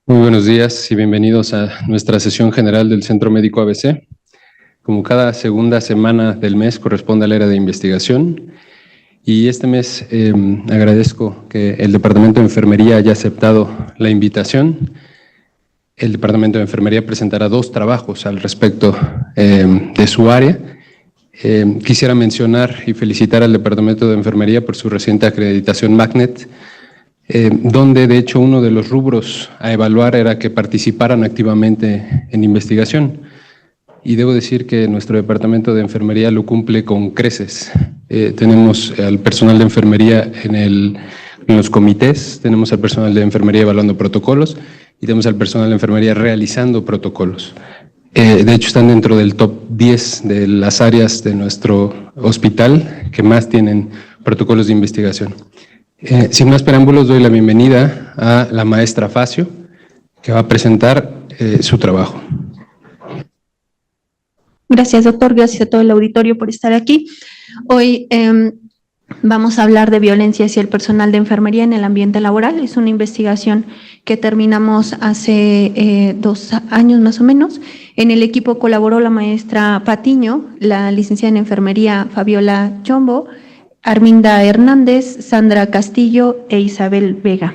Muy buenos días y bienvenidos a nuestra sesión general del Centro Médico ABC. Como cada segunda semana del mes corresponde al área de investigación y este mes agradezco que el Departamento de Enfermería haya aceptado la invitación. El Departamento de Enfermería presentará 2 trabajos al respecto de su área. Quisiera mencionar y felicitar al Departamento de Enfermería por su reciente acreditación Magnet, donde de hecho uno de los rubros a evaluar era que participaran activamente en investigación. Y debo decir que nuestro departamento de enfermería lo cumple con creces. Tenemos al personal de enfermería en los comités, tenemos al personal de enfermería evaluando protocolos y tenemos al personal de enfermería realizando protocolos. De hecho, están dentro del top 10 de las áreas de nuestro hospital que más tienen protocolos de investigación. Sin más preámbulos, doy la bienvenida a la maestra Facio, que va a presentar su trabajo. Gracias, doctor. Gracias a todo el auditorio por estar aquí. Hoy vamos a hablar de violencia hacia el personal de enfermería en el ambiente laboral. Es una investigación que terminamos hace 2 años más o menos. En el equipo colaboró la maestra Patiño, la licenciada en enfermería Fabiola Chombo, Arminda Hernández, Sandra Castillo e Isabel Vega.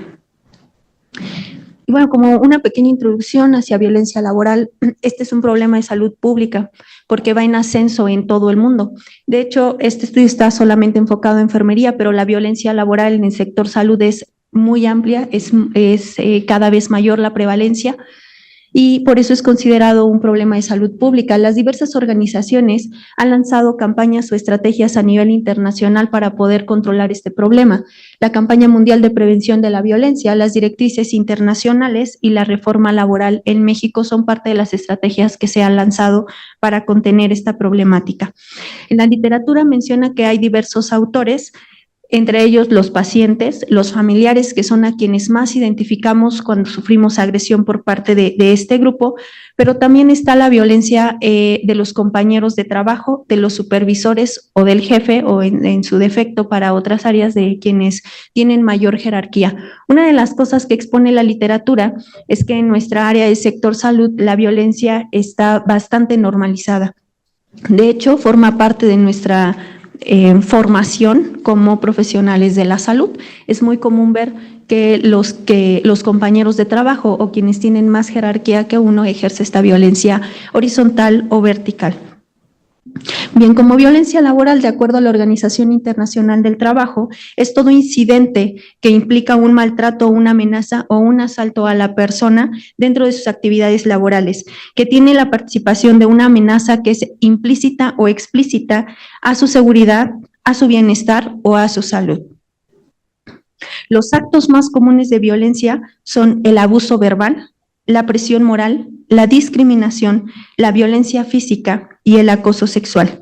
Y bueno, como una pequeña introducción hacia violencia laboral, este es un problema de salud pública porque va en ascenso en todo el mundo. De hecho, este estudio está solamente enfocado en enfermería, pero la violencia laboral en el sector salud es muy amplia, es cada vez mayor la prevalencia, y por eso es considerado un problema de salud pública. Las diversas organizaciones han lanzado campañas o estrategias a nivel internacional para poder controlar este problema. La Campaña Mundial de Prevención de la Violencia, las directrices internacionales y la reforma laboral en México son parte de las estrategias que se han lanzado para contener esta problemática. En la literatura menciona que hay diversos autores, entre ellos los pacientes, los familiares, que son a quienes más identificamos cuando sufrimos agresión por parte de este grupo, pero también está la violencia de los compañeros de trabajo, de los supervisores o del jefe, o en su defecto para otras áreas de quienes tienen mayor jerarquía. Una de las cosas que expone la literatura es que en nuestra área del sector salud la violencia está bastante normalizada. De hecho, forma parte de nuestra formación como profesionales de la salud. Es muy común ver que los compañeros de trabajo o quienes tienen más jerarquía que uno ejerce esta violencia horizontal o vertical. Bien, como violencia laboral, de acuerdo a la Organización Internacional del Trabajo, es todo incidente que implica un maltrato, una amenaza o un asalto a la persona dentro de sus actividades laborales, que tiene la participación de una amenaza que es implícita o explícita a su seguridad, a su bienestar o a su salud. Los actos más comunes de violencia son el abuso verbal, la presión moral, la discriminación, la violencia física y el acoso sexual.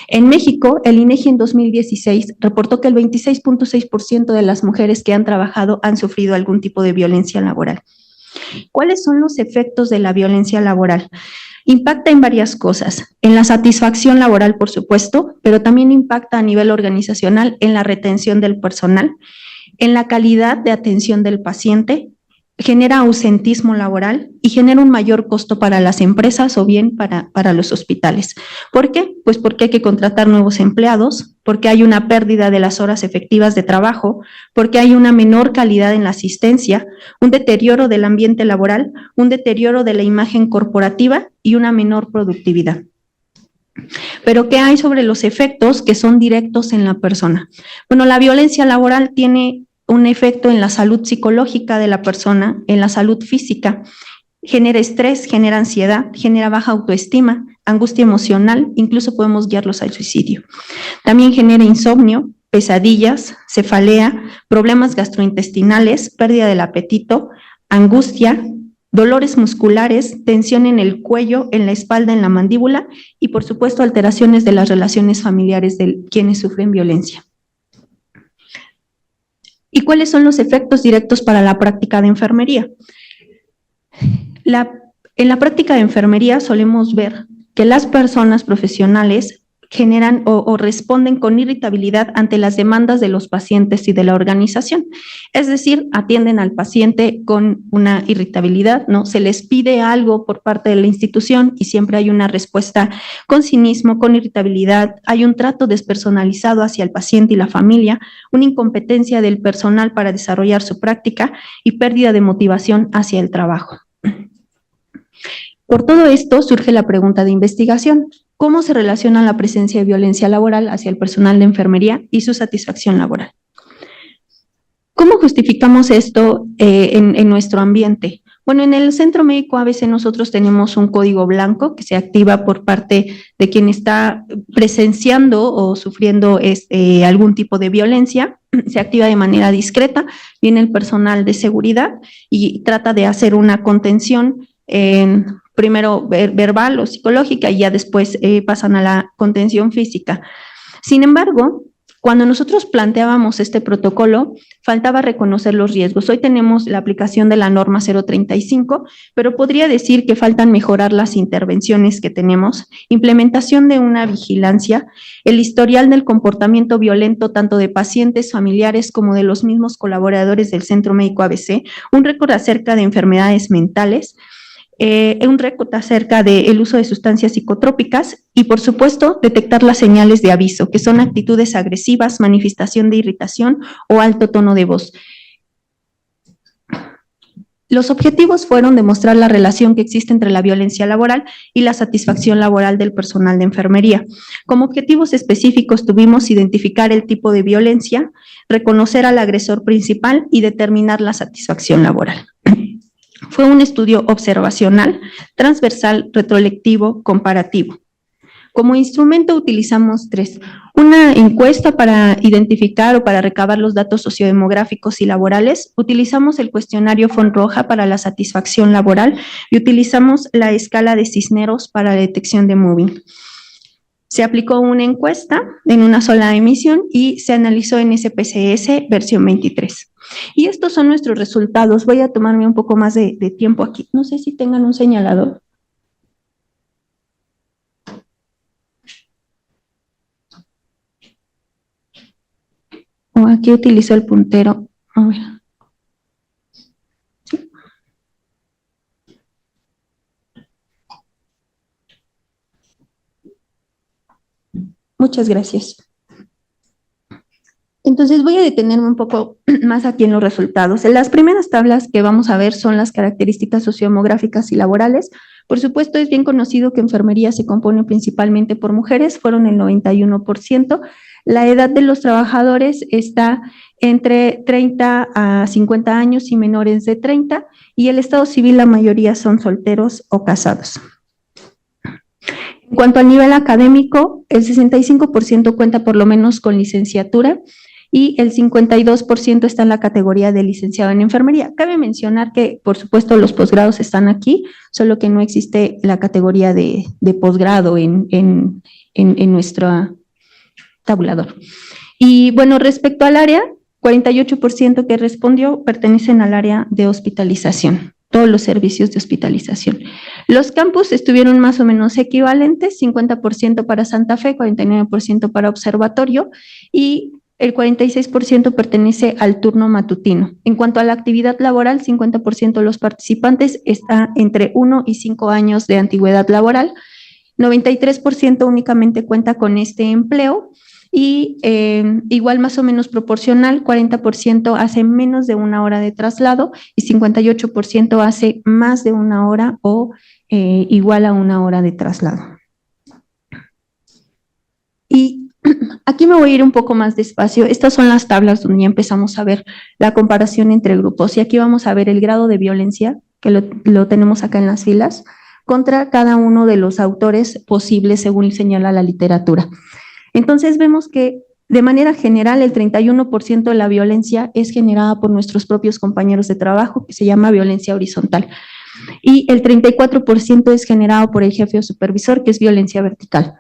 En México, el INEGI en 2016 reportó que el 26.6% de las mujeres que han trabajado han sufrido algún tipo de violencia laboral. ¿Cuáles son los efectos de la violencia laboral? Impacta en varias cosas, en la satisfacción laboral, por supuesto, pero también impacta a nivel organizacional en la retención del personal, en la calidad de atención del paciente, genera ausentismo laboral y genera un mayor costo para las empresas o bien para los hospitales. ¿Por qué? Pues porque hay que contratar nuevos empleados, porque hay una pérdida de las horas efectivas de trabajo, porque hay una menor calidad en la asistencia, un deterioro del ambiente laboral, un deterioro de la imagen corporativa y una menor productividad. Pero ¿qué hay sobre los efectos que son directos en la persona? Bueno, la violencia laboral tiene un efecto en la salud psicológica de la persona, en la salud física, genera estrés, genera ansiedad, genera baja autoestima, angustia emocional, incluso podemos guiarlos al suicidio. También genera insomnio, pesadillas, cefalea, problemas gastrointestinales, pérdida del apetito, angustia, dolores musculares, tensión en el cuello, en la espalda, en la mandíbula y, por supuesto, alteraciones de las relaciones familiares de quienes sufren violencia. ¿Y cuáles son los efectos directos para la práctica de enfermería? En la práctica de enfermería solemos ver que las personas profesionales generan o responden con irritabilidad ante las demandas de los pacientes y de la organización. Es decir, atienden al paciente con una irritabilidad, ¿no? Se les pide algo por parte de la institución y siempre hay una respuesta con cinismo, con irritabilidad, hay un trato despersonalizado hacia el paciente y la familia, una incompetencia del personal para desarrollar su práctica y pérdida de motivación hacia el trabajo. Por todo esto surge la pregunta de investigación. ¿Cómo se relaciona la presencia de violencia laboral hacia el personal de enfermería y su satisfacción laboral? ¿Cómo justificamos esto en nuestro ambiente? Bueno, en el Centro Médico ABC nosotros tenemos un código blanco que se activa por parte de quien está presenciando o sufriendo algún tipo de violencia. Se activa de manera discreta, viene el personal de seguridad y trata de hacer una contención primero verbal o psicológica y ya después pasan a la contención física. Sin embargo, cuando nosotros planteábamos este protocolo, faltaba reconocer los riesgos. Hoy tenemos la aplicación de la norma 035, pero podría decir que faltan mejorar las intervenciones que tenemos, implementación de una vigilancia, el historial del comportamiento violento tanto de pacientes, familiares como de los mismos colaboradores del Centro Médico ABC, un récord acerca de enfermedades mentales, un récord acerca del uso de sustancias psicotrópicas y, por supuesto, detectar las señales de aviso, que son actitudes agresivas, manifestación de irritación o alto tono de voz. Los objetivos fueron demostrar la relación que existe entre la violencia laboral y la satisfacción laboral del personal de enfermería. Como objetivos específicos tuvimos identificar el tipo de violencia, reconocer al agresor principal y determinar la satisfacción laboral. Fue un estudio observacional, transversal, retrospectivo, comparativo. Como instrumento utilizamos tres. Una encuesta para identificar o para recabar los datos sociodemográficos y laborales. Utilizamos el cuestionario Fonroja para la satisfacción laboral y utilizamos la escala de Cisneros para la detección de moving. Se aplicó una encuesta en una sola emisión y se analizó en SPSS versión 23. Y estos son nuestros resultados. Voy a tomarme un poco más de tiempo aquí. No sé si tengan un señalador. O aquí utilizo el puntero. A ver. ¿Sí? Muchas gracias. Entonces voy a detenerme un poco más aquí en los resultados. En las primeras tablas que vamos a ver son las características sociodemográficas y laborales. Por supuesto, es bien conocido que enfermería se compone principalmente por mujeres, fueron el 91%. La edad de los trabajadores está entre 30 a 50 años y menores de 30, y el estado civil la mayoría son solteros o casados. En cuanto al nivel académico, el 65% cuenta por lo menos con licenciatura, y el 52% está en la categoría de licenciado en enfermería. Cabe mencionar que, por supuesto, los posgrados están aquí, solo que no existe la categoría de posgrado en nuestro tabulador. Y bueno, respecto al área, 48% que respondió pertenecen al área de hospitalización, todos los servicios de hospitalización. Los campus estuvieron más o menos equivalentes, 50% para Santa Fe, 49% para Observatorio, y el 46% pertenece al turno matutino. En cuanto a la actividad laboral, 50% de los participantes está entre 1 y 5 años de antigüedad laboral, 93% únicamente cuenta con este empleo, y igual más o menos proporcional, 40% hace menos de 1 hora de traslado y 58% hace más de 1 hora o igual a 1 hora de traslado. Y aquí me voy a ir un poco más despacio. Estas son las tablas donde ya empezamos a ver la comparación entre grupos, y aquí vamos a ver el grado de violencia, que lo tenemos acá en las filas, contra cada uno de los autores posibles según señala la literatura. Entonces vemos que de manera general el 31% de la violencia es generada por nuestros propios compañeros de trabajo, que se llama violencia horizontal, y el 34% es generado por el jefe o supervisor, que es violencia vertical.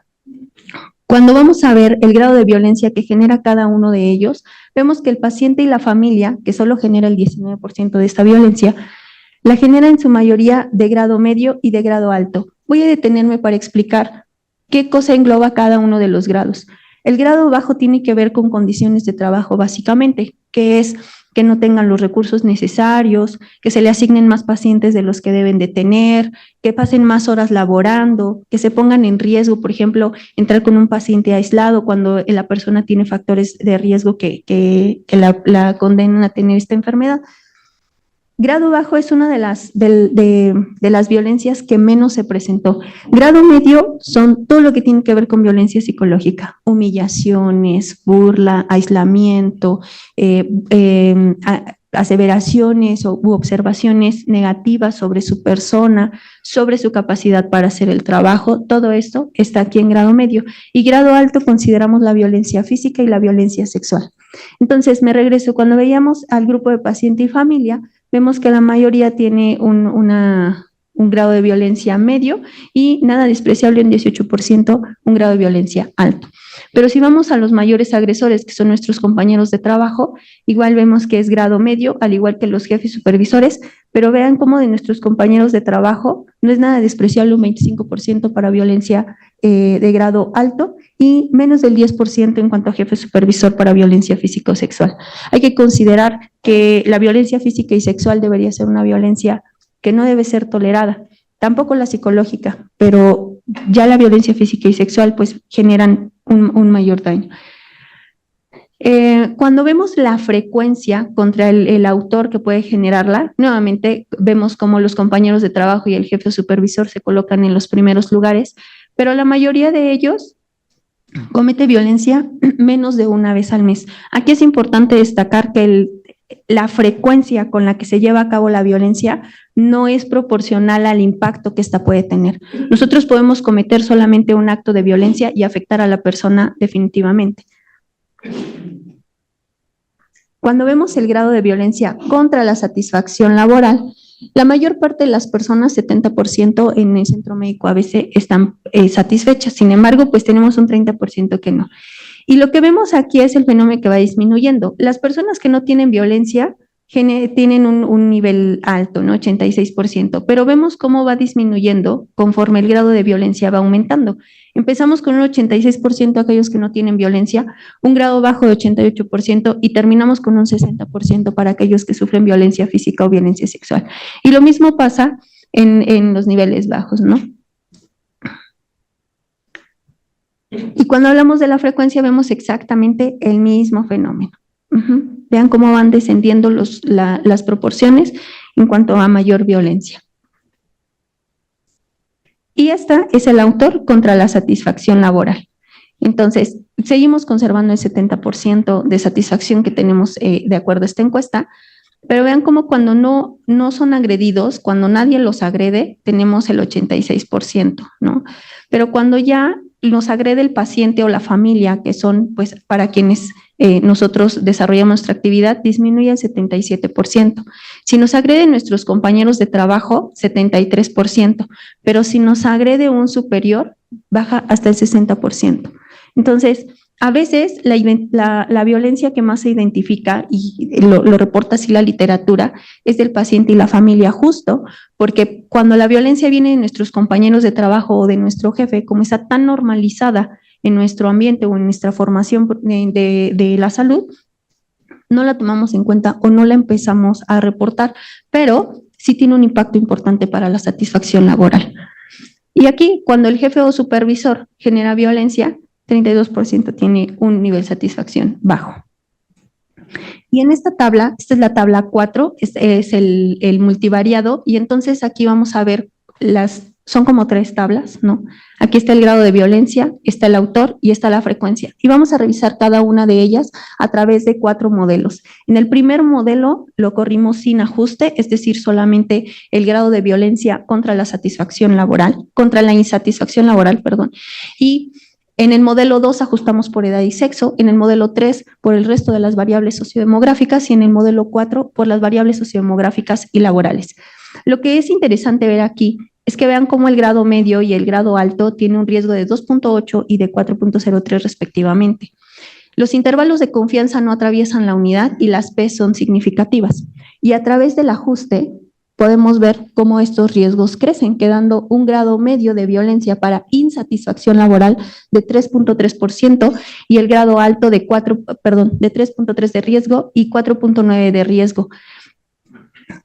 Cuando vamos a ver el grado de violencia que genera cada uno de ellos, vemos que el paciente y la familia, que solo genera el 19% de esta violencia, la genera en su mayoría de grado medio y de grado alto. Voy a detenerme para explicar ¿Qué cosa engloba cada uno de los grados? El grado bajo tiene que ver con condiciones de trabajo básicamente, que es que no tengan los recursos necesarios, que se le asignen más pacientes de los que deben de tener, que pasen más horas laborando, que se pongan en riesgo, por ejemplo, entrar con un paciente aislado cuando la persona tiene factores de riesgo que la condenan a tener esta enfermedad. Grado bajo es una de las violencias que menos se presentó. Grado medio son todo lo que tiene que ver con violencia psicológica, humillaciones, burla, aislamiento, aseveraciones u observaciones negativas sobre su persona, sobre su capacidad para hacer el trabajo. Todo esto está aquí en grado medio. Y grado alto consideramos la violencia física y la violencia sexual. Entonces, me regreso, cuando veíamos al grupo de paciente y familia, vemos que la mayoría tiene un grado de violencia medio y nada despreciable, un 18%, un grado de violencia alto. Pero si vamos a los mayores agresores, que son nuestros compañeros de trabajo, igual vemos que es grado medio, al igual que los jefes supervisores, pero vean cómo de nuestros compañeros de trabajo no es nada despreciable, un 25% para violencia de grado alto y menos del 10% en cuanto a jefe supervisor para violencia físico-sexual. Hay que considerar que la violencia física y sexual debería ser una violencia que no debe ser tolerada, tampoco la psicológica, pero ya la violencia física y sexual pues generan un mayor daño. Cuando vemos la frecuencia contra el autor que puede generarla, nuevamente vemos cómo los compañeros de trabajo y el jefe supervisor se colocan en los primeros lugares, pero la mayoría de ellos comete violencia menos de una vez al mes. Aquí es importante destacar que la frecuencia con la que se lleva a cabo la violencia no es proporcional al impacto que ésta puede tener. Nosotros podemos cometer solamente un acto de violencia y afectar a la persona definitivamente. Cuando vemos el grado de violencia contra la satisfacción laboral, la mayor parte de las personas, 70% en el Centro Médico ABC, están satisfechas. Sin embargo, pues tenemos un 30% que no. Y lo que vemos aquí es el fenómeno que va disminuyendo. Las personas que no tienen violencia tienen un nivel alto, ¿no? 86%, pero vemos cómo va disminuyendo conforme el grado de violencia va aumentando. Empezamos con un 86% aquellos que no tienen violencia, un grado bajo de 88% y terminamos con un 60% para aquellos que sufren violencia física o violencia sexual. Y lo mismo pasa en los niveles bajos, ¿no? Y cuando hablamos de la frecuencia vemos exactamente el mismo fenómeno. Vean cómo van descendiendo las proporciones en cuanto a mayor violencia. Y esta es el autor contra la satisfacción laboral. Entonces, seguimos conservando el 70% de satisfacción que tenemos de acuerdo a esta encuesta, pero vean cómo cuando no son agredidos, cuando nadie los agrede, tenemos el 86%, ¿no? Pero cuando ya nos agrede el paciente o la familia, que son pues para quienes nosotros desarrollamos nuestra actividad, disminuye el 77%. Si nos agreden nuestros compañeros de trabajo, 73%, pero si nos agrede un superior, baja hasta el 60%. Entonces, a veces la violencia que más se identifica, y lo reporta así la literatura, es del paciente y la familia, justo porque cuando la violencia viene de nuestros compañeros de trabajo o de nuestro jefe, como está tan normalizada en nuestro ambiente o en nuestra formación de la salud, no la tomamos en cuenta o no la empezamos a reportar, pero sí tiene un impacto importante para la satisfacción laboral. Y aquí, cuando el jefe o supervisor genera violencia, 32% tiene un nivel de satisfacción bajo. Y en esta tabla, esta es la tabla 4, es el multivariado, y entonces aquí vamos a ver son como 3 tablas, ¿no? Aquí está el grado de violencia, está el autor y está la frecuencia. Y vamos a revisar cada una de ellas a través de 4 modelos. En el primer modelo lo corrimos sin ajuste, es decir, solamente el grado de violencia contra la satisfacción laboral, contra la insatisfacción laboral, perdón. Y en el modelo 2 ajustamos por edad y sexo, en el modelo 3 por el resto de las variables sociodemográficas y en el modelo 4 por las variables sociodemográficas y laborales. Lo que es interesante ver aquí es que vean cómo el grado medio y el grado alto tiene un riesgo de 2.8 y de 4.03 respectivamente. Los intervalos de confianza no atraviesan la unidad y las P son significativas. Y a través del ajuste podemos ver cómo estos riesgos crecen, quedando un grado medio de violencia para insatisfacción laboral de 3.3% y el grado alto de 3.3 de riesgo y 4.9 de riesgo.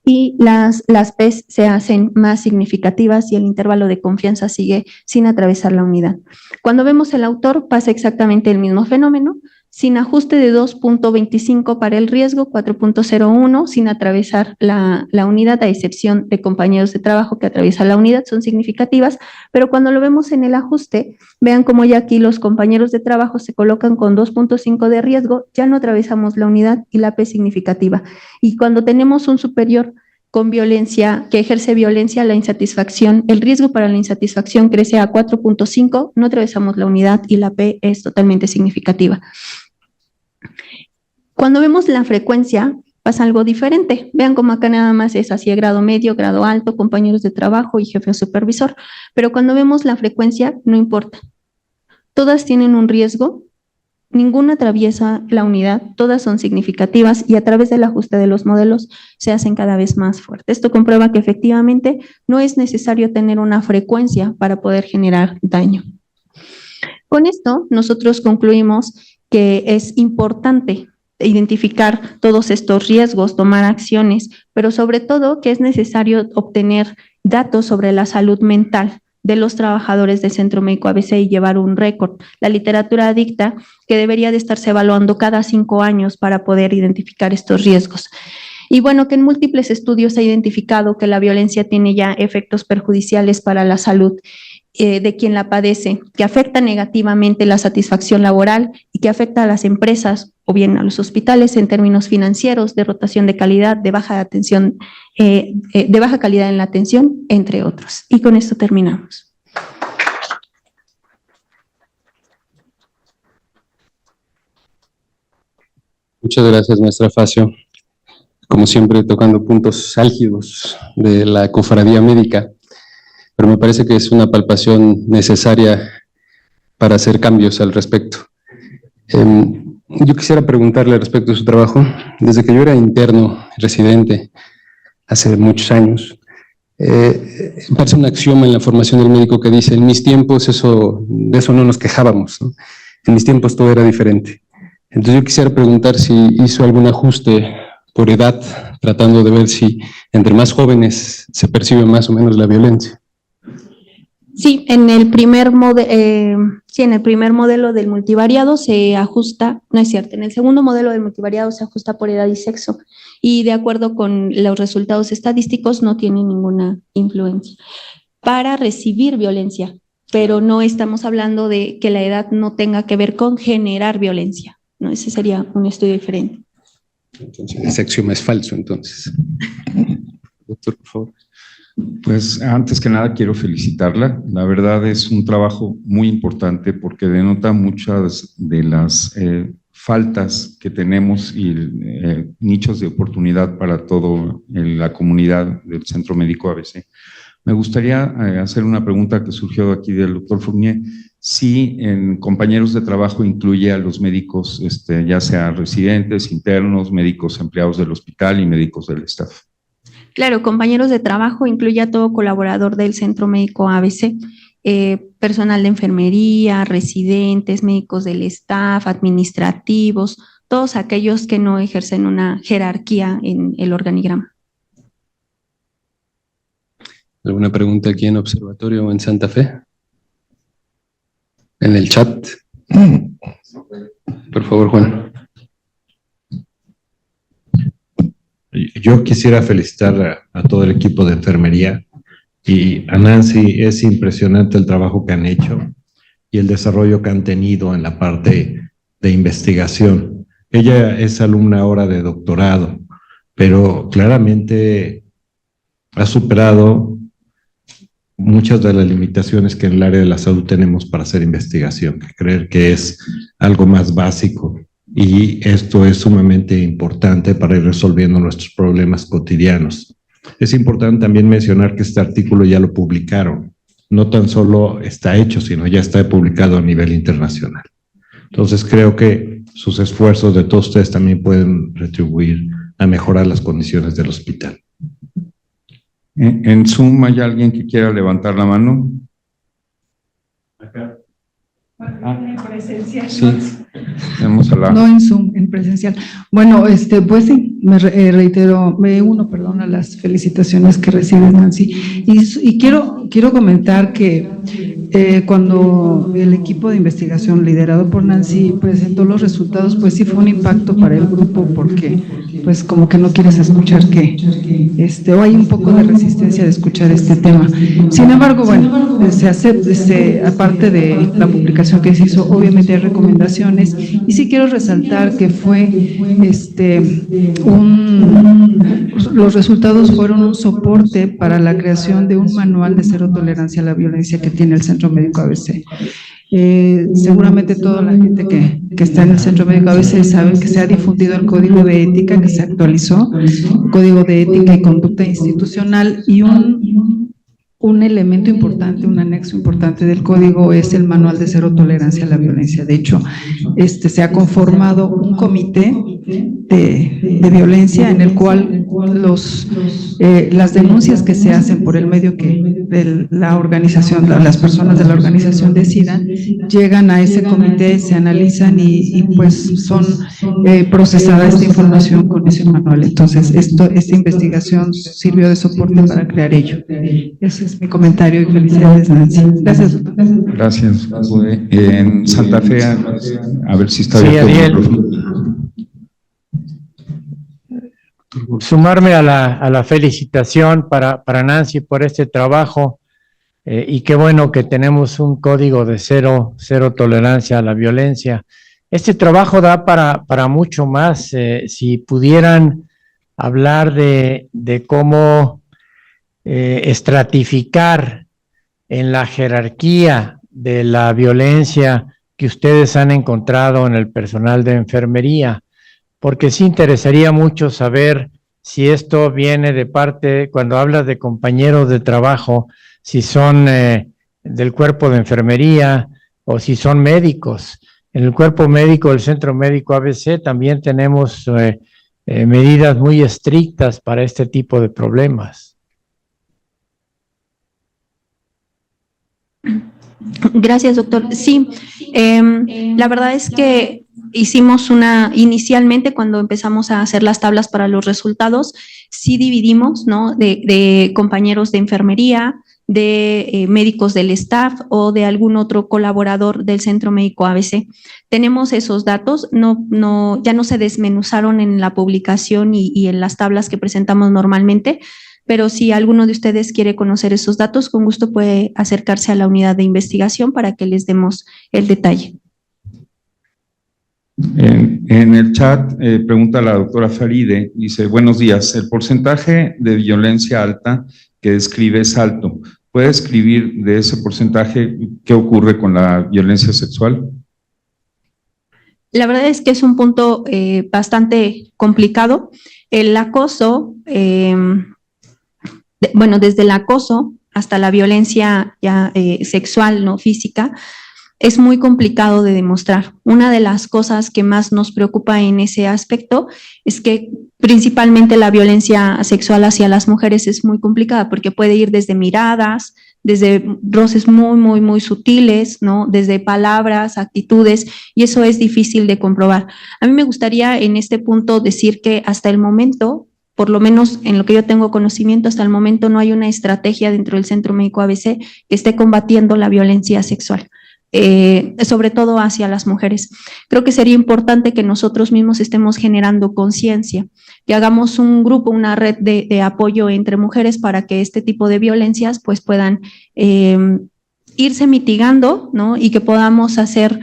Y las PES se hacen más significativas y el intervalo de confianza sigue sin atravesar la unidad. Cuando vemos el autor pasa exactamente el mismo fenómeno, sin ajuste de 2.25 para el riesgo, 4.01 sin atravesar la unidad, a excepción de compañeros de trabajo que atraviesan la unidad, son significativas, pero cuando lo vemos en el ajuste, vean cómo ya aquí los compañeros de trabajo se colocan con 2.5 de riesgo, ya no atravesamos la unidad y la P significativa. Y cuando tenemos un superior con violencia, que ejerce violencia, la insatisfacción, el riesgo para la insatisfacción crece a 4.5, no atravesamos la unidad y la P es totalmente significativa. Cuando vemos la frecuencia, pasa algo diferente. Vean cómo acá nada más es así, grado medio, grado alto, compañeros de trabajo y jefe o supervisor. Pero cuando vemos la frecuencia, no importa. Todas tienen un riesgo, ninguna atraviesa la unidad, todas son significativas y a través del ajuste de los modelos se hacen cada vez más fuertes. Esto comprueba que efectivamente no es necesario tener una frecuencia para poder generar daño. Con esto, nosotros concluimos que es importante identificar todos estos riesgos, tomar acciones, pero sobre todo que es necesario obtener datos sobre la salud mental de los trabajadores del Centro Médico ABC y llevar un récord. La literatura dicta que debería de estarse evaluando cada 5 años para poder identificar estos riesgos. Y bueno, que en múltiples estudios se ha identificado que la violencia tiene ya efectos perjudiciales para la salud de quien la padece, que afecta negativamente la satisfacción laboral y que afecta a las empresas o bien a los hospitales en términos financieros, de rotación de calidad, de baja atención, de baja calidad en la atención, entre otros. Y con esto terminamos. Muchas gracias, maestra Facio. Como siempre, tocando puntos álgidos de la cofradía médica, pero me parece que es una palpación necesaria para hacer cambios al respecto. Yo quisiera preguntarle respecto a su trabajo. Desde que yo era interno, residente, hace muchos años, parece un axioma en la formación del médico que dice, en mis tiempos de eso no nos quejábamos, ¿no? En mis tiempos todo era diferente. Entonces yo quisiera preguntar si hizo algún ajuste por edad, tratando de ver si entre más jóvenes se percibe más o menos la violencia. Sí, en el primer modelo del multivariado se ajusta, no es cierto, en el segundo modelo del multivariado se ajusta por edad y sexo y de acuerdo con los resultados estadísticos no tiene ninguna influencia para recibir violencia, pero no estamos hablando de que la edad no tenga que ver con generar violencia, ¿no? Ese sería un estudio diferente. Entonces, ese axioma es falso, entonces. Doctor, por favor. Pues antes que nada quiero felicitarla. La verdad es un trabajo muy importante porque denota muchas de las faltas que tenemos y nichos de oportunidad para toda la comunidad del Centro Médico ABC. Me gustaría hacer una pregunta que surgió aquí del doctor Fournier. Si en compañeros de trabajo incluye a los médicos, ya sea residentes, internos, médicos empleados del hospital y médicos del staff. Claro, compañeros de trabajo incluye a todo colaborador del Centro Médico ABC, personal de enfermería, residentes, médicos del staff, administrativos, todos aquellos que no ejercen una jerarquía en el organigrama. ¿Alguna pregunta aquí en Observatorio o en Santa Fe? En el chat. Por favor, Juan. Yo quisiera felicitar a todo el equipo de enfermería y a Nancy. Es impresionante el trabajo que han hecho y el desarrollo que han tenido en la parte de investigación. Ella es alumna ahora de doctorado, pero claramente ha superado muchas de las limitaciones que en el área de la salud tenemos para hacer investigación, creer que es algo más básico. Y esto es sumamente importante para ir resolviendo nuestros problemas cotidianos. Es importante también mencionar que este artículo ya lo publicaron. No tan solo está hecho, sino ya está publicado a nivel internacional. Entonces creo que sus esfuerzos de todos ustedes también pueden retribuir a mejorar las condiciones del hospital. En Zoom, ¿hay alguien que quiera levantar la mano? Acá. En presencial. Sí, tenemos a la... No en Zoom, en presencial. Bueno, pues sí, me uno, perdón, a las felicitaciones que recibe Nancy. Y quiero comentar que cuando el equipo de investigación liderado por Nancy presentó los resultados, pues sí fue un impacto para el grupo porque pues como que no quieres escuchar o hay un poco de resistencia de escuchar este tema. Sin embargo, bueno, se acepta, aparte de la publicación que se hizo, obviamente hay recomendaciones, y sí quiero resaltar que los resultados fueron un soporte para la creación de un manual de cero tolerancia a la violencia que tiene el Centro Médico ABC. Seguramente toda la gente que está en el Centro Médico ABC saben que se ha difundido el Código de Ética, que se actualizó, el Código de Ética y Conducta Institucional, y un elemento importante, un anexo importante del código es el manual de cero tolerancia a la violencia. De hecho, se ha conformado un comité de violencia en el cual las denuncias que se hacen por el medio que la organización, las personas de la organización decidan, llegan a ese comité, se analizan y pues son procesada esta información con ese manual. Entonces, esta investigación sirvió de soporte para crear ello. Ese es mi comentario y felicidades, Nancy. Gracias, doctor. Gracias. En Santa Fe, a ver si está Sí, abierto el Ariel. micrófono. Sumarme a la felicitación para Nancy por este trabajo y qué bueno que tenemos un código de cero tolerancia a la violencia. Este trabajo da para mucho más. Si pudieran hablar de cómo estratificar en la jerarquía de la violencia que ustedes han encontrado en el personal de enfermería, porque sí interesaría mucho saber si esto viene de parte, cuando hablas de compañeros de trabajo, si son del cuerpo de enfermería o si son médicos. En el cuerpo médico del Centro Médico ABC también tenemos medidas muy estrictas para este tipo de problemas. Gracias, doctor. Sí, la verdad es que hicimos inicialmente cuando empezamos a hacer las tablas para los resultados, sí dividimos, ¿no? De compañeros de enfermería, de médicos del staff o de algún otro colaborador del Centro Médico ABC. Tenemos esos datos, ya no se desmenuzaron en la publicación y en las tablas que presentamos normalmente, pero si alguno de ustedes quiere conocer esos datos, con gusto puede acercarse a la unidad de investigación para que les demos el detalle. En el chat pregunta la doctora Faride, dice, buenos días, el porcentaje de violencia alta que describe es alto. ¿Puede escribir de ese porcentaje qué ocurre con la violencia sexual? La verdad es que es un punto bastante complicado. El acoso, bueno, desde el acoso hasta la violencia ya sexual, no física, es muy complicado de demostrar. Una de las cosas que más nos preocupa en ese aspecto es que principalmente la violencia sexual hacia las mujeres es muy complicada porque puede ir desde miradas, desde roces muy sutiles, ¿no? Desde palabras, actitudes, y eso es difícil de comprobar. A mí me gustaría en este punto decir que hasta el momento, por lo menos en lo que yo tengo conocimiento, hasta el momento no hay una estrategia dentro del Centro Médico ABC que esté combatiendo la violencia sexual. Sobre todo hacia las mujeres. Creo que sería importante que nosotros mismos estemos generando conciencia, que hagamos un grupo, una red de apoyo entre mujeres para que este tipo de violencias pues puedan irse mitigando, ¿no? Y que podamos ser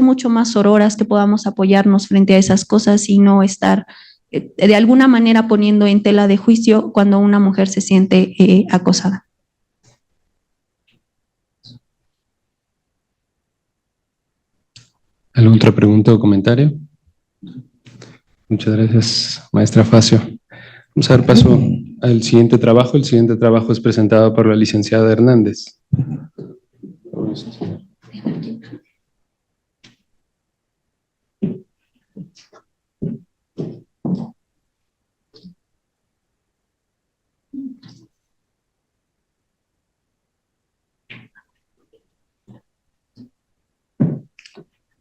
mucho más sororas, que podamos apoyarnos frente a esas cosas y no estar de alguna manera poniendo en tela de juicio cuando una mujer se siente acosada. ¿Alguna otra pregunta o comentario? Muchas gracias, maestra Facio. Vamos a dar paso al siguiente trabajo. El siguiente trabajo es presentado por la licenciada Hernández.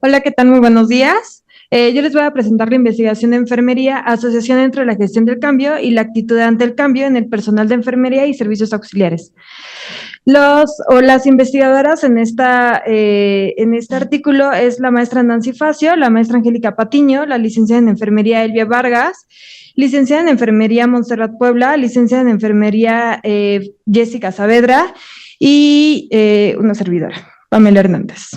Hola, ¿qué tal? Muy buenos días. Yo les voy a presentar la investigación de enfermería, asociación entre la gestión del cambio y la actitud ante el cambio en el personal de enfermería y servicios auxiliares. Las investigadoras en este artículo es la maestra Nancy Facio, la maestra Angélica Patiño, la licenciada en enfermería Elvia Vargas, licenciada en enfermería Montserrat Puebla, licenciada en enfermería Jessica Saavedra y una servidora, Pamela Hernández.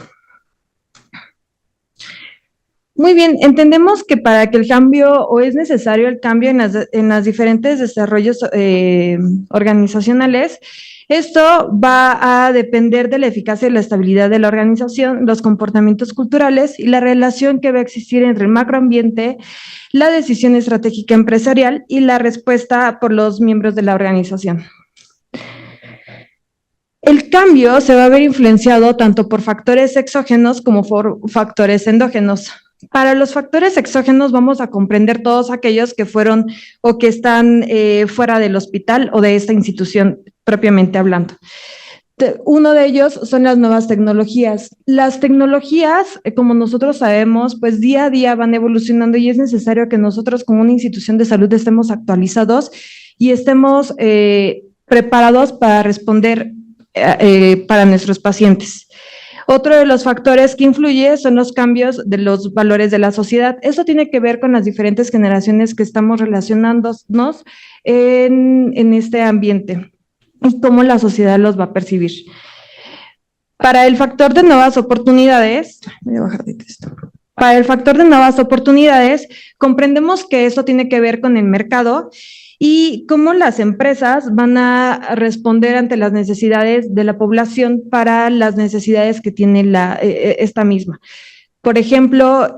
Muy bien, entendemos que para que el cambio, o es necesario el cambio en los diferentes desarrollos organizacionales, esto va a depender de la eficacia y la estabilidad de la organización, los comportamientos culturales y la relación que va a existir entre el macroambiente, la decisión estratégica empresarial y la respuesta por los miembros de la organización. El cambio se va a ver influenciado tanto por factores exógenos como por factores endógenos. Para los factores exógenos vamos a comprender todos aquellos que fueron o que están fuera del hospital o de esta institución propiamente hablando. Uno de ellos son las nuevas tecnologías. Las tecnologías, como nosotros sabemos, pues día a día van evolucionando y es necesario que nosotros como una institución de salud estemos actualizados y estemos preparados para responder para nuestros pacientes. Otro de los factores que influye son los cambios de los valores de la sociedad. Eso tiene que ver con las diferentes generaciones que estamos relacionándonos en este ambiente y cómo la sociedad los va a percibir. Para el factor de nuevas oportunidades, voy a bajar de texto. Para el factor de nuevas oportunidades, comprendemos que eso tiene que ver con el mercado y cómo las empresas van a responder ante las necesidades de la población para las necesidades que tiene esta misma. Por ejemplo,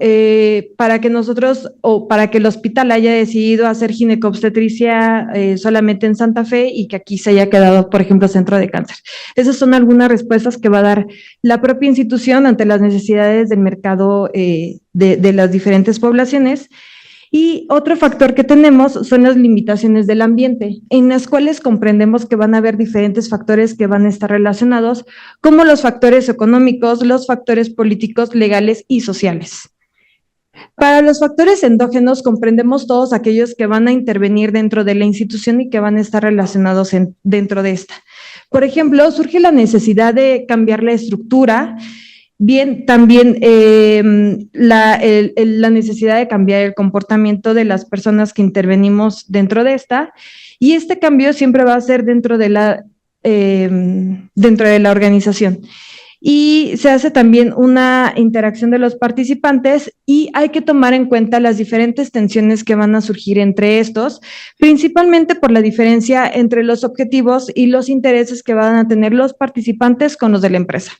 para que nosotros o para que el hospital haya decidido hacer ginecobstetricia solamente en Santa Fe y que aquí se haya quedado, por ejemplo, centro de cáncer. Esas son algunas respuestas que va a dar la propia institución ante las necesidades del mercado de las diferentes poblaciones. Y otro factor que tenemos son las limitaciones del ambiente, en las cuales comprendemos que van a haber diferentes factores que van a estar relacionados, como los factores económicos, los factores políticos, legales y sociales. Para los factores endógenos comprendemos todos aquellos que van a intervenir dentro de la institución y que van a estar relacionados dentro de esta. Por ejemplo, surge la necesidad de cambiar la estructura. Bien, también la necesidad de cambiar el comportamiento de las personas que intervenimos dentro de esta, y este cambio siempre va a ser dentro de la organización. Y se hace también una interacción de los participantes y hay que tomar en cuenta las diferentes tensiones que van a surgir entre estos, principalmente por la diferencia entre los objetivos y los intereses que van a tener los participantes con los de la empresa.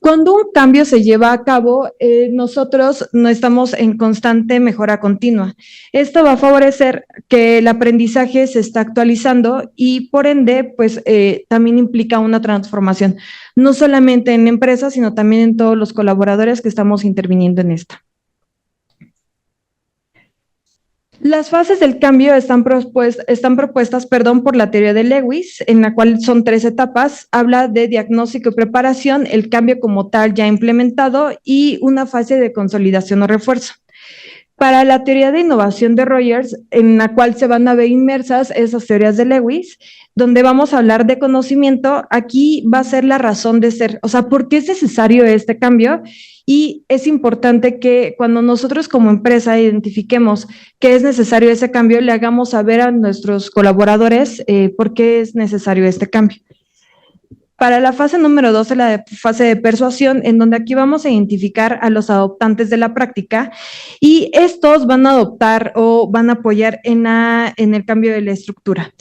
Cuando un cambio se lleva a cabo, nosotros no estamos en constante mejora continua. Esto va a favorecer que el aprendizaje se está actualizando y por ende, pues también implica una transformación, no solamente en la empresa, sino también en todos los colaboradores que estamos interviniendo en esta. Las fases del cambio están propuestas por la teoría de Lewis, en la cual son 3 etapas. Habla de diagnóstico y preparación, el cambio como tal ya implementado y una fase de consolidación o refuerzo. Para la teoría de innovación de Rogers, en la cual se van a ver inmersas esas teorías de Lewis, donde vamos a hablar de conocimiento, aquí va a ser la razón de ser, o sea, ¿por qué es necesario este cambio? Y es importante que cuando nosotros como empresa identifiquemos que es necesario ese cambio, le hagamos saber a nuestros colaboradores por qué es necesario este cambio. Para la fase número 2 es la fase de persuasión, en donde aquí vamos a identificar a los adoptantes de la práctica y estos van a adoptar o van a apoyar en el cambio de la estructura.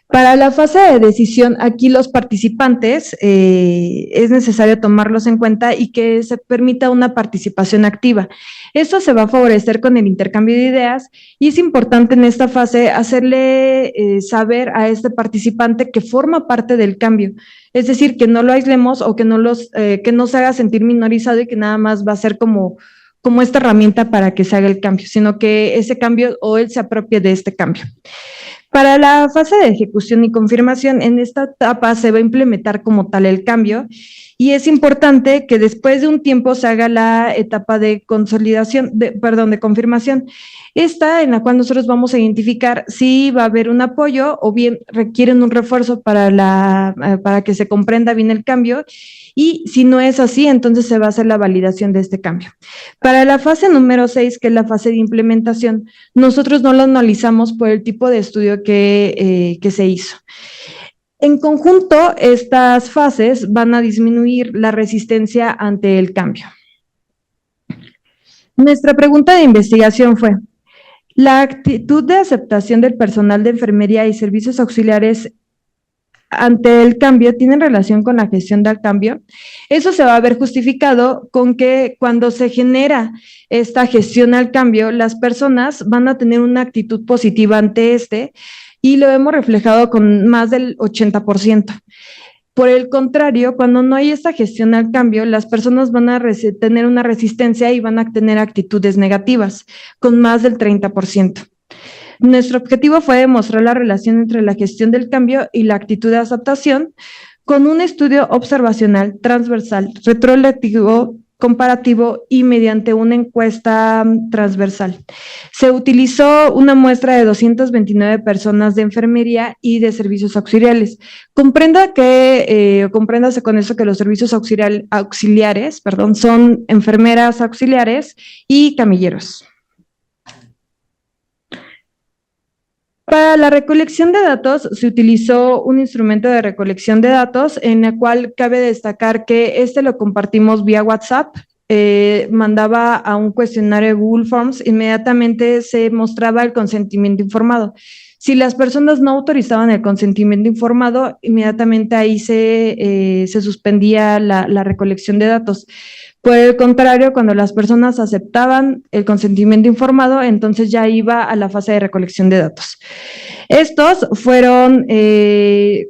Para la fase de decisión, aquí los participantes es necesario tomarlos en cuenta y que se permita una participación activa. Esto se va a favorecer con el intercambio de ideas y es importante en esta fase hacerle saber a este participante que forma parte del cambio. Es decir, que no lo aislemos o que no se haga sentir minorizado y que nada más va a ser como esta herramienta para que se haga el cambio, sino que ese cambio o él se apropie de este cambio. Para la fase de ejecución y confirmación, en esta etapa se va a implementar como tal el cambio y es importante que después de un tiempo se haga la etapa de consolidación, de confirmación, esta en la cual nosotros vamos a identificar si va a haber un apoyo o bien requieren un refuerzo para que se comprenda bien el cambio. Y si no es así, entonces se va a hacer la validación de este cambio. Para la fase número 6, que es la fase de implementación, nosotros no lo analizamos por el tipo de estudio que se hizo. En conjunto, estas fases van a disminuir la resistencia ante el cambio. Nuestra pregunta de investigación fue: ¿la actitud de aceptación del personal de enfermería y servicios auxiliares ante el cambio tienen relación con la gestión del cambio? Eso se va a ver justificado con que cuando se genera esta gestión al cambio, las personas van a tener una actitud positiva ante y lo hemos reflejado con más del 80%. Por el contrario, cuando no hay esta gestión al cambio, las personas van a tener una resistencia y van a tener actitudes negativas, con más del 30%. Nuestro objetivo fue demostrar la relación entre la gestión del cambio y la actitud de aceptación con un estudio observacional, transversal, retroactivo, comparativo y mediante una encuesta transversal. Se utilizó una muestra de 229 personas de enfermería y de servicios auxiliares. Compréndase con eso que los servicios auxiliares, son enfermeras auxiliares y camilleros. Para la recolección de datos se utilizó un instrumento de recolección de datos en el cual cabe destacar que lo compartimos vía WhatsApp, mandaba a un cuestionario Google Forms, inmediatamente se mostraba el consentimiento informado. Si las personas no autorizaban el consentimiento informado, inmediatamente ahí se suspendía la recolección de datos. Por el contrario, cuando las personas aceptaban el consentimiento informado, entonces ya iba a la fase de recolección de datos. Estos fueron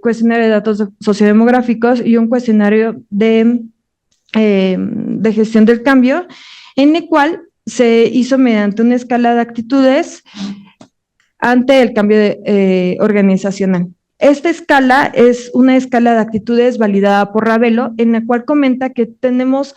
cuestionario de datos sociodemográficos y un cuestionario de gestión del cambio, en el cual se hizo mediante una escala de actitudes ante el cambio organizacional. Esta escala es una escala de actitudes validada por Ravelo, en la cual comenta que tenemos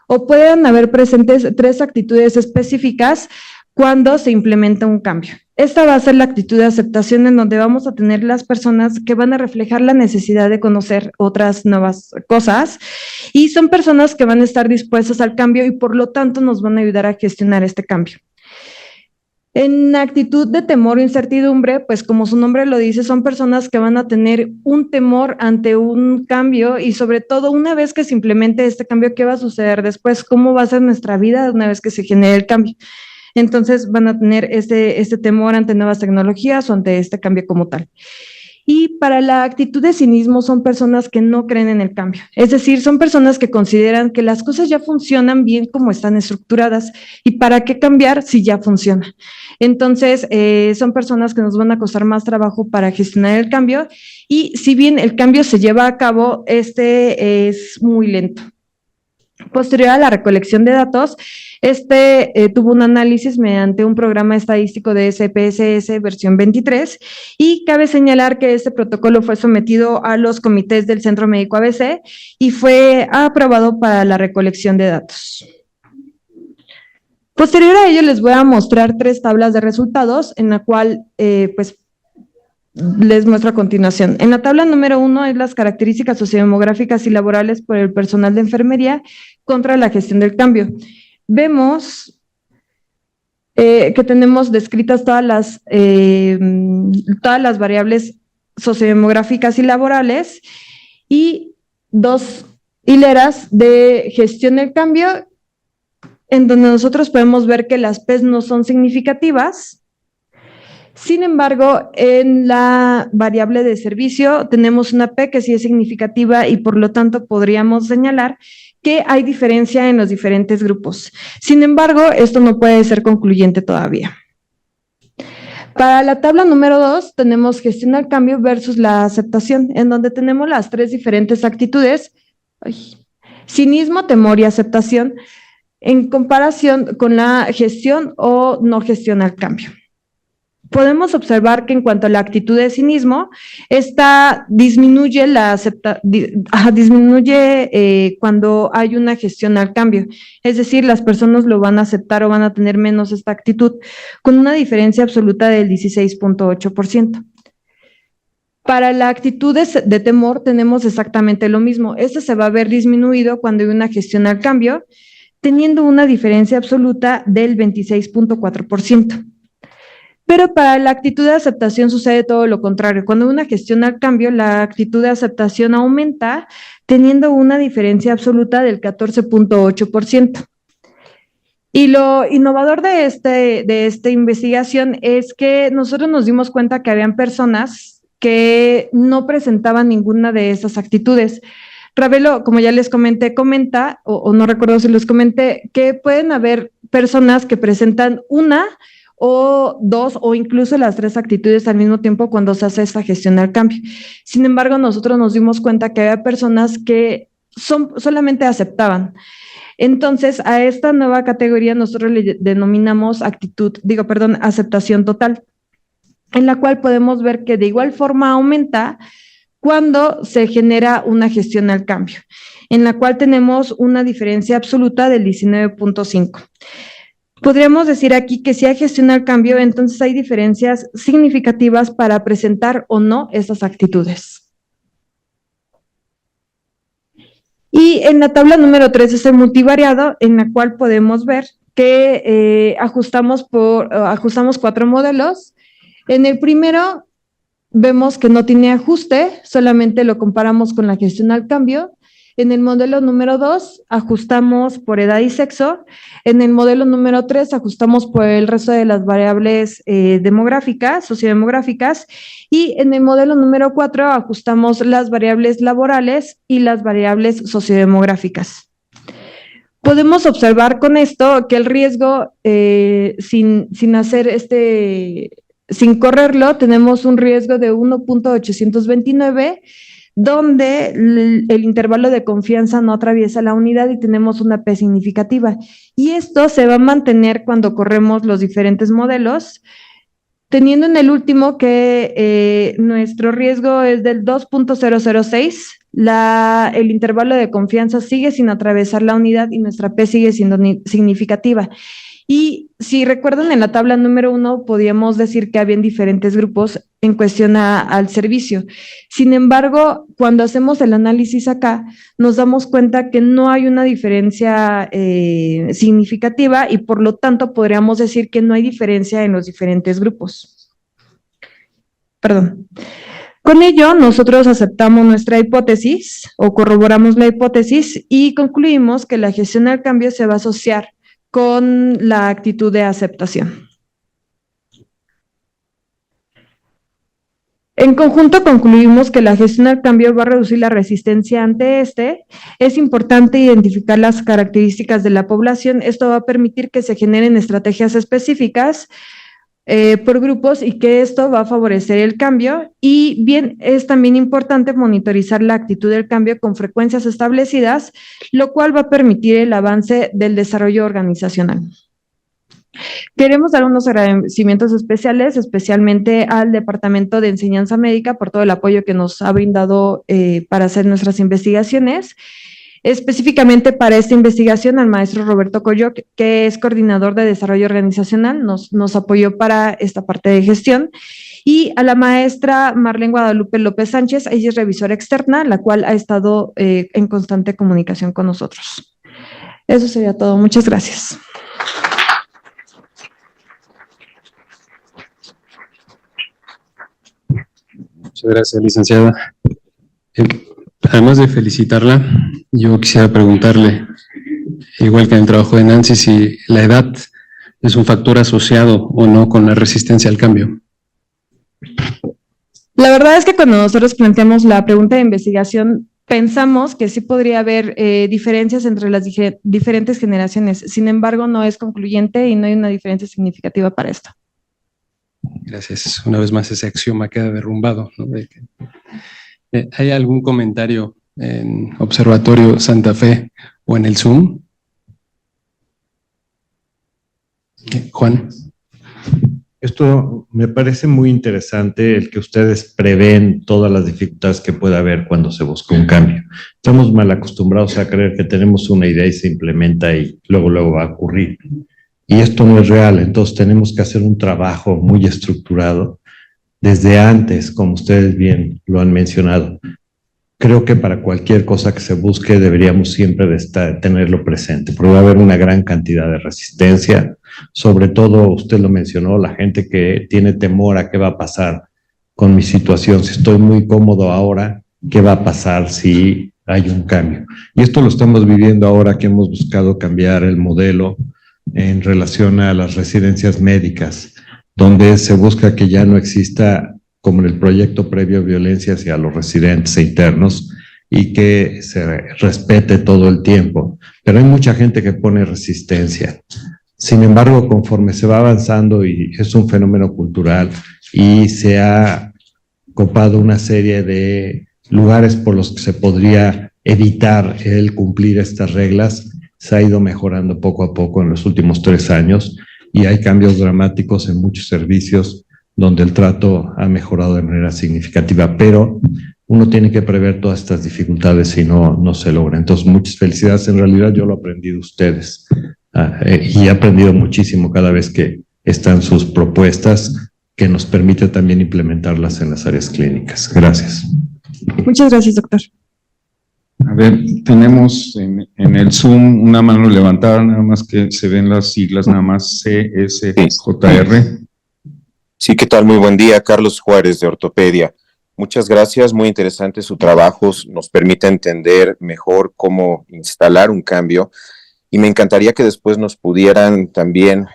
o pueden haber presentes 3 actitudes específicas cuando se implementa un cambio. Esta va a ser la actitud de aceptación, en donde vamos a tener las personas que van a reflejar la necesidad de conocer otras nuevas cosas y son personas que van a estar dispuestas al cambio y por lo tanto nos van a ayudar a gestionar este cambio. En actitud de temor o incertidumbre, pues como su nombre lo dice, son personas que van a tener un temor ante un cambio y sobre todo una vez que se implemente este cambio, ¿qué va a suceder después? ¿Cómo va a ser nuestra vida una vez que se genere el cambio? Entonces van a tener este temor ante nuevas tecnologías o ante este cambio como tal. Y para la actitud de cinismo son personas que no creen en el cambio. Es decir, son personas que consideran que las cosas ya funcionan bien como están estructuradas y para qué cambiar si ya funciona. Entonces, son personas que nos van a costar más trabajo para gestionar el cambio y si bien el cambio se lleva a cabo, es muy lento. Posterior a la recolección de datos, tuvo un análisis mediante un programa estadístico de SPSS versión 23 y cabe señalar que este protocolo fue sometido a los comités del Centro Médico ABC y fue aprobado para la recolección de datos. Posterior a ello les voy a mostrar 3 tablas de resultados en la cual les muestro a continuación. En la tabla número 1 es las características sociodemográficas y laborales por el personal de enfermería contra la gestión del cambio. Vemos que tenemos descritas todas las variables sociodemográficas y laborales y 2 hileras de gestión del cambio en donde nosotros podemos ver que las P's no son significativas. Sin embargo, en la variable de servicio tenemos una P que sí es significativa y por lo tanto podríamos señalar que hay diferencia en los diferentes grupos. Sin embargo, esto no puede ser concluyente todavía. Para la tabla número 2 tenemos gestión al cambio versus la aceptación, en donde tenemos las 3 diferentes actitudes, cinismo, temor y aceptación, en comparación con la gestión o no gestión al cambio. podemos observar que en cuanto a la actitud de cinismo, esta disminuye cuando hay una gestión al cambio. Es decir, las personas lo van a aceptar o van a tener menos esta actitud, con una diferencia absoluta del 16.8%. Para la actitud de temor tenemos exactamente lo mismo. Este se va a ver disminuido cuando hay una gestión al cambio, teniendo una diferencia absoluta del 26.4%. Pero para la actitud de aceptación sucede todo lo contrario. Cuando hay una gestión al cambio, la actitud de aceptación aumenta, teniendo una diferencia absoluta del 14.8%. Y lo innovador de esta investigación es que nosotros nos dimos cuenta que habían personas que no presentaban ninguna de esas actitudes. Ravelo, como ya les comenté, comenta, o no recuerdo si les comenté, que pueden haber personas que presentan una o dos o incluso las tres actitudes al mismo tiempo cuando se hace esta gestión al cambio. Sin embargo, nosotros nos dimos cuenta que había personas que solamente aceptaban. Entonces, a esta nueva categoría nosotros le denominamos aceptación total, en la cual podemos ver que de igual forma aumenta cuando se genera una gestión al cambio, en la cual tenemos una diferencia absoluta del 19.5. Podríamos decir aquí que si hay gestión al cambio, entonces hay diferencias significativas para presentar o no esas actitudes. Y en la tabla número 3 es el multivariado, en la cual podemos ver que ajustamos 4 modelos. En el primero vemos que no tiene ajuste, solamente lo comparamos con la gestión al cambio. En el modelo número 2 ajustamos por edad y sexo. En el modelo número 3 ajustamos por el resto de las variables demográficas, sociodemográficas. Y en el modelo número 4 ajustamos las variables laborales y las variables sociodemográficas. Podemos observar con esto que el riesgo, sin correrlo, tenemos un riesgo de 1.829, donde el intervalo de confianza no atraviesa la unidad y tenemos una P significativa. Y esto se va a mantener cuando corremos los diferentes modelos, teniendo en el último que nuestro riesgo es del 2.006, el intervalo de confianza sigue sin atravesar la unidad y nuestra P sigue siendo significativa. Y si recuerdan, en la tabla número 1 podíamos decir que habían diferentes grupos en cuestión al servicio. Sin embargo, cuando hacemos el análisis acá, nos damos cuenta que no hay una diferencia significativa y por lo tanto podríamos decir que no hay diferencia en los diferentes grupos. Perdón. Con ello, nosotros aceptamos nuestra hipótesis o corroboramos la hipótesis y concluimos que la gestión al cambio se va a asociar con la actitud de aceptación. En conjunto concluimos que la gestión al cambio va a reducir la resistencia ante este. Es importante identificar las características de la población. Esto va a permitir que se generen estrategias específicas por grupos y que esto va a favorecer el cambio. Y bien, es también importante monitorizar la actitud del cambio con frecuencias establecidas, lo cual va a permitir el avance del desarrollo organizacional. Queremos dar unos agradecimientos especiales, especialmente al Departamento de Enseñanza Médica por todo el apoyo que nos ha brindado para hacer nuestras investigaciones. Específicamente para esta investigación, al maestro Roberto Coyoc, que es coordinador de desarrollo organizacional, nos apoyó para esta parte de gestión, y a la maestra Marlene Guadalupe López Sánchez, ella es revisora externa, la cual ha estado en constante comunicación con nosotros. Eso sería todo. Muchas gracias. Muchas gracias, licenciada. Además de felicitarla, yo quisiera preguntarle, igual que en el trabajo de Nancy, si la edad es un factor asociado o no con la resistencia al cambio. La verdad es que cuando nosotros planteamos la pregunta de investigación, pensamos que sí podría haber diferencias entre las diferentes generaciones. Sin embargo, no es concluyente y no hay una diferencia significativa para esto. Gracias. Una vez más, ese axioma queda derrumbado, ¿no? ¿Hay algún comentario en Observatorio Santa Fe o en el Zoom? Juan. Esto me parece muy interesante, el que ustedes prevén todas las dificultades que pueda haber cuando se busca un cambio. Estamos mal acostumbrados a creer que tenemos una idea y se implementa y luego va a ocurrir. Y esto no es real, entonces tenemos que hacer un trabajo muy estructurado desde antes, como ustedes bien lo han mencionado. Creo que para cualquier cosa que se busque deberíamos siempre tenerlo presente, porque va a haber una gran cantidad de resistencia, sobre todo, usted lo mencionó, la gente que tiene temor a qué va a pasar con mi situación, si estoy muy cómodo ahora, ¿qué va a pasar si hay un cambio? Y esto lo estamos viviendo ahora que hemos buscado cambiar el modelo en relación a las residencias médicas, donde se busca que ya no exista, como en el proyecto previo, violencia hacia los residentes e internos y que se respete todo el tiempo. Pero hay mucha gente que pone resistencia. Sin embargo, conforme se va avanzando, y es un fenómeno cultural, y se ha copado una serie de lugares por los que se podría evitar el cumplir estas reglas, se ha ido mejorando poco a poco en los últimos 3 años y hay cambios dramáticos en muchos servicios donde el trato ha mejorado de manera significativa, pero uno tiene que prever todas estas dificultades si no se logra. Entonces, muchas felicidades. En realidad, yo lo aprendí de ustedes y he aprendido muchísimo cada vez que están sus propuestas, que nos permite también implementarlas en las áreas clínicas. Gracias. Muchas gracias, doctor. A ver, tenemos en el Zoom una mano levantada, nada más que se ven las siglas, nada más CSJR. Sí, ¿qué tal? Muy buen día, Carlos Juárez de Ortopedia. Muchas gracias, muy interesante su trabajo, nos permite entender mejor cómo instalar un cambio y me encantaría que después nos pudieran también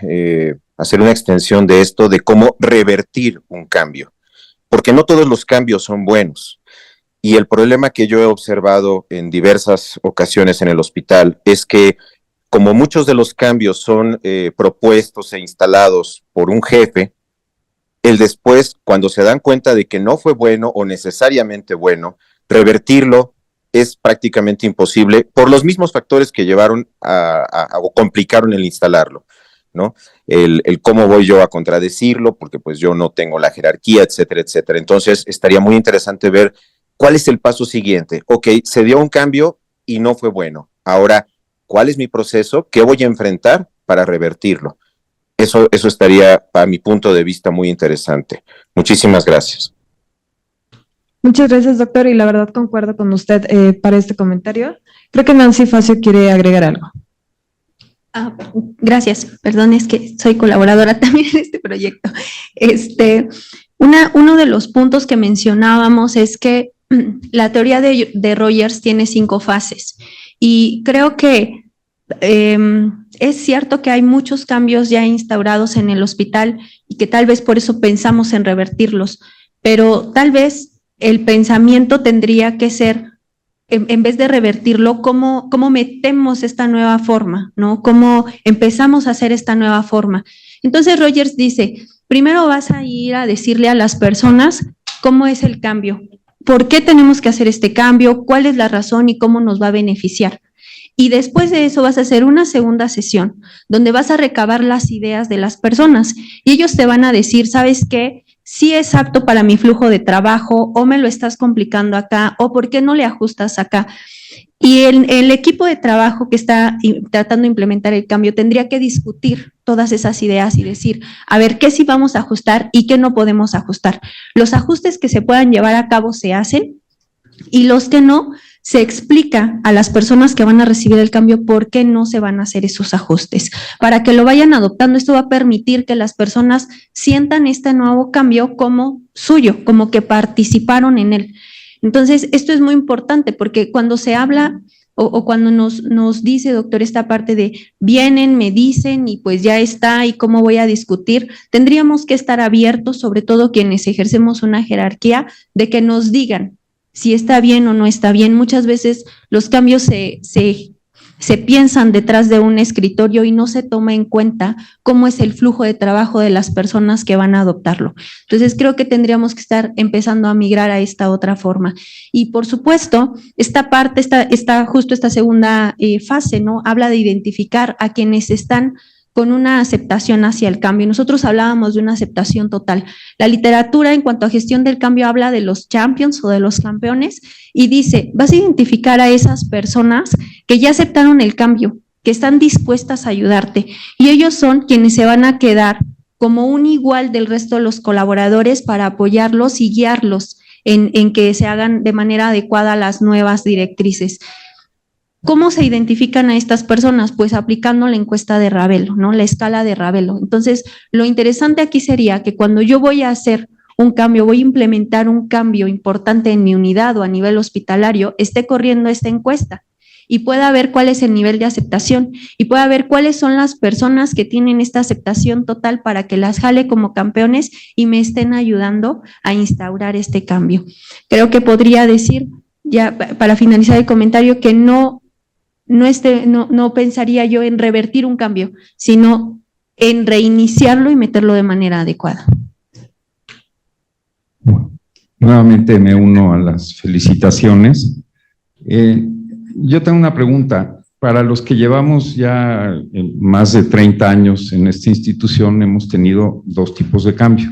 hacer una extensión de esto, de cómo revertir un cambio, porque no todos los cambios son buenos. Y el problema que yo he observado en diversas ocasiones en el hospital es que como muchos de los cambios son propuestos e instalados por un jefe, el después, cuando se dan cuenta de que no fue bueno o necesariamente bueno, revertirlo es prácticamente imposible por los mismos factores que llevaron o complicaron el instalarlo, ¿no? El cómo voy yo a contradecirlo, porque pues yo no tengo la jerarquía, etcétera, etcétera. Entonces, estaría muy interesante ver cuál es el paso siguiente. Ok, se dio un cambio y no fue bueno. Ahora, ¿cuál es mi proceso? ¿Qué voy a enfrentar para revertirlo? Eso estaría, a mi punto de vista, muy interesante. Muchísimas gracias. Muchas gracias, doctor, y la verdad concuerdo con usted para este comentario. Creo que Nancy Facio quiere agregar algo. Gracias, perdón, es que soy colaboradora también en este proyecto. Uno de los puntos que mencionábamos es que la teoría de Rogers tiene 5 fases y creo que es cierto que hay muchos cambios ya instaurados en el hospital y que tal vez por eso pensamos en revertirlos, pero tal vez el pensamiento tendría que ser, en vez de revertirlo, ¿cómo metemos esta nueva forma? ¿No? ¿Cómo empezamos a hacer esta nueva forma? Entonces Rogers dice, primero vas a ir a decirle a las personas cómo es el cambio, por qué tenemos que hacer este cambio, cuál es la razón y cómo nos va a beneficiar. Y después de eso vas a hacer una segunda sesión donde vas a recabar las ideas de las personas y ellos te van a decir, ¿sabes qué? Sí es apto para mi flujo de trabajo o me lo estás complicando acá o por qué no le ajustas acá. Y el equipo de trabajo que está tratando de implementar el cambio tendría que discutir todas esas ideas y decir, a ver, ¿qué sí vamos a ajustar y qué no podemos ajustar? Los ajustes que se puedan llevar a cabo se hacen y los que no, se explica a las personas que van a recibir el cambio por qué no se van a hacer esos ajustes. Para que lo vayan adoptando, esto va a permitir que las personas sientan este nuevo cambio como suyo, como que participaron en él. Entonces, esto es muy importante porque cuando se habla o cuando nos dice, doctor, esta parte de vienen, me dicen y pues ya está y cómo voy a discutir, tendríamos que estar abiertos, sobre todo quienes ejercemos una jerarquía, de que nos digan si está bien o no está bien. Muchas veces los cambios se piensan detrás de un escritorio y no se toma en cuenta cómo es el flujo de trabajo de las personas que van a adoptarlo. Entonces creo que tendríamos que estar empezando a migrar a esta otra forma. Y por supuesto, esta parte, justo esta segunda fase, ¿no? Habla de identificar a quienes están con una aceptación hacia el cambio. Nosotros hablábamos de una aceptación total. La literatura en cuanto a gestión del cambio habla de los champions o de los campeones y dice, vas a identificar a esas personas que ya aceptaron el cambio, que están dispuestas a ayudarte y ellos son quienes se van a quedar como un igual del resto de los colaboradores para apoyarlos y guiarlos en que se hagan de manera adecuada las nuevas directrices. ¿Cómo se identifican a estas personas? Pues aplicando la encuesta de Ravelo, ¿no? La escala de Ravelo. Entonces, lo interesante aquí sería que cuando yo voy a hacer un cambio, voy a implementar un cambio importante en mi unidad o a nivel hospitalario, esté corriendo esta encuesta y pueda ver cuál es el nivel de aceptación y pueda ver cuáles son las personas que tienen esta aceptación total para que las jale como campeones y me estén ayudando a instaurar este cambio. Creo que podría decir, ya para finalizar el comentario, que no pensaría yo en revertir un cambio, sino en reiniciarlo y meterlo de manera adecuada. Nuevamente me uno a las felicitaciones. Yo tengo una pregunta. Para los que llevamos ya más de 30 años en esta institución, hemos tenido dos tipos de cambio.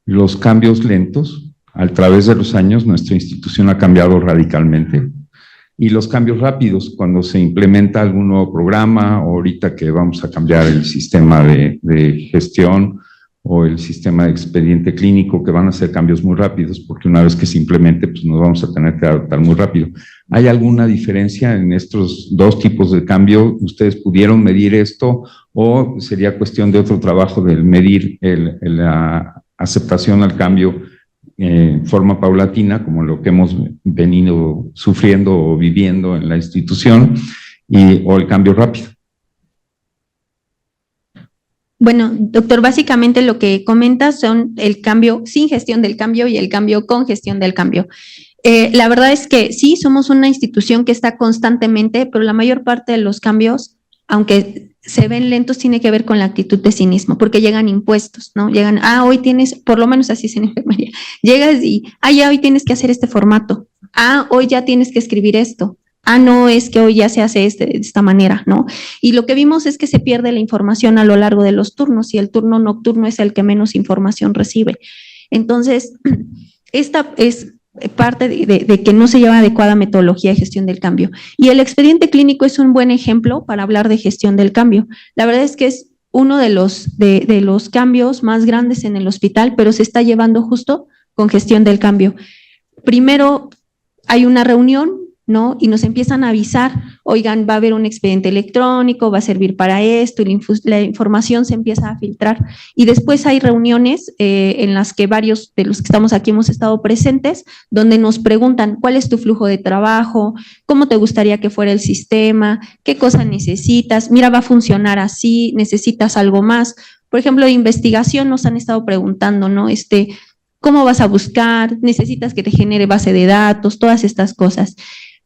Los cambios lentos, a través de los años, nuestra institución ha cambiado radicalmente. Y los cambios rápidos, cuando se implementa algún nuevo programa, o ahorita que vamos a cambiar el sistema de gestión o el sistema de expediente clínico, que van a ser cambios muy rápidos, porque una vez que se implemente, pues nos vamos a tener que adaptar muy rápido. ¿Hay alguna diferencia en estos dos tipos de cambio? ¿Ustedes pudieron medir esto o sería cuestión de otro trabajo del medir la aceptación al cambio en forma paulatina, como lo que hemos venido sufriendo o viviendo en la institución, o el cambio rápido? Bueno, doctor, básicamente lo que comentas son el cambio sin gestión del cambio y el cambio con gestión del cambio. La verdad es que sí, somos una institución que está constantemente, pero la mayor parte de los cambios, aunque se ven lentos, tiene que ver con la actitud de cinismo, porque llegan impuestos, ¿no? Llegan, hoy tienes, por lo menos así es en enfermería, llegas y, ya hoy tienes que hacer este formato, hoy ya tienes que escribir esto, no, es que hoy ya se hace de esta manera, ¿no? Y lo que vimos es que se pierde la información a lo largo de los turnos y el turno nocturno es el que menos información recibe. Entonces, esta es parte de que no se lleva adecuada metodología de gestión del cambio. Y el expediente clínico es un buen ejemplo para hablar de gestión del cambio. La verdad es que es uno de los cambios más grandes en el hospital, pero se está llevando justo con gestión del cambio. Primero hay una reunión, ¿no? Y nos empiezan a avisar, oigan, va a haber un expediente electrónico, va a servir para esto, y la información se empieza a filtrar. Y después hay reuniones en las que varios de los que estamos aquí hemos estado presentes, donde nos preguntan, ¿cuál es tu flujo de trabajo? ¿Cómo te gustaría que fuera el sistema? ¿Qué cosa necesitas? Mira, va a funcionar así, ¿necesitas algo más? Por ejemplo, de investigación nos han estado preguntando, ¿no? ¿Cómo vas a buscar? ¿Necesitas que te genere base de datos? Todas estas cosas.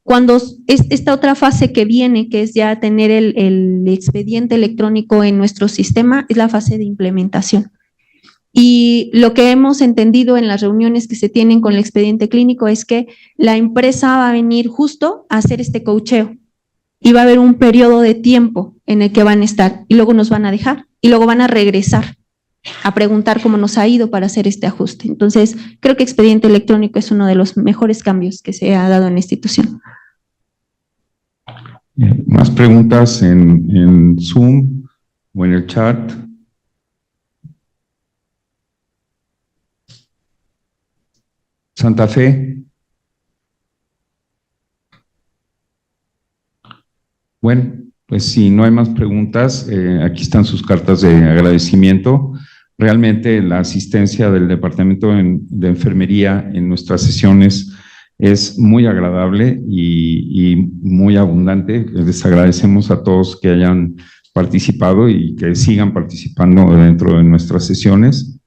Cuando esta otra fase que viene, que es ya tener el expediente electrónico en nuestro sistema, es la fase de implementación. Y lo que hemos entendido en las reuniones que se tienen con el expediente clínico es que la empresa va a venir justo a hacer este coacheo y va a haber un periodo de tiempo en el que van a estar y luego nos van a dejar y luego van a regresar a preguntar cómo nos ha ido para hacer este ajuste. Entonces, creo que expediente electrónico es uno de los mejores cambios que se ha dado en la institución. ¿Más preguntas en Zoom o en el chat? Santa Fe. Bueno, pues si no hay más preguntas, aquí están sus cartas de agradecimiento. Realmente la asistencia del Departamento de Enfermería en nuestras sesiones es muy agradable y muy abundante. Les agradecemos a todos que hayan participado y que sigan participando dentro de nuestras sesiones.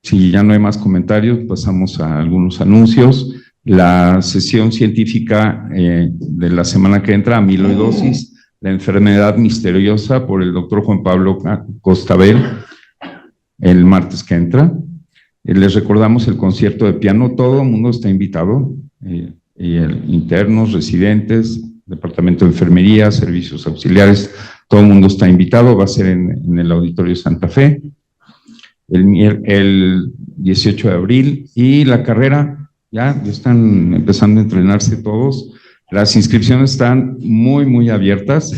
Si ya no hay más comentarios, pasamos a algunos anuncios. La sesión científica de la semana que entra, amiloidosis, la enfermedad misteriosa, por el doctor Juan Pablo Costabel, el martes que entra. Les recordamos el concierto de piano, todo el mundo está invitado, internos, residentes, departamento de enfermería, servicios auxiliares, todo el mundo está invitado, va a ser en el Auditorio Santa Fe el 18 de abril, y la carrera ya están empezando a entrenarse todos. Las inscripciones están muy abiertas.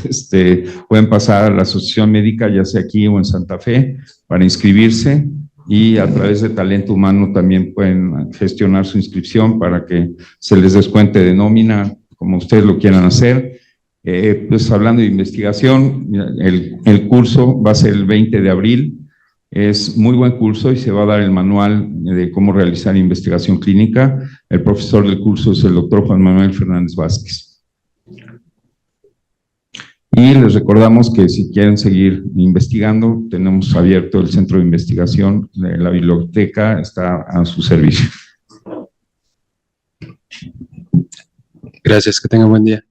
Pueden pasar a la Asociación Médica, ya sea aquí o en Santa Fe, para inscribirse, y a través de Talento Humano también pueden gestionar su inscripción para que se les descuente de nómina, como ustedes lo quieran hacer. Pues hablando de investigación, el curso va a ser el 20 de abril. Es muy buen curso y se va a dar el manual de cómo realizar investigación clínica. El profesor del curso es el doctor Juan Manuel Fernández Vázquez. Y les recordamos que si quieren seguir investigando, tenemos abierto el centro de investigación, la biblioteca está a su servicio. Gracias, que tengan buen día.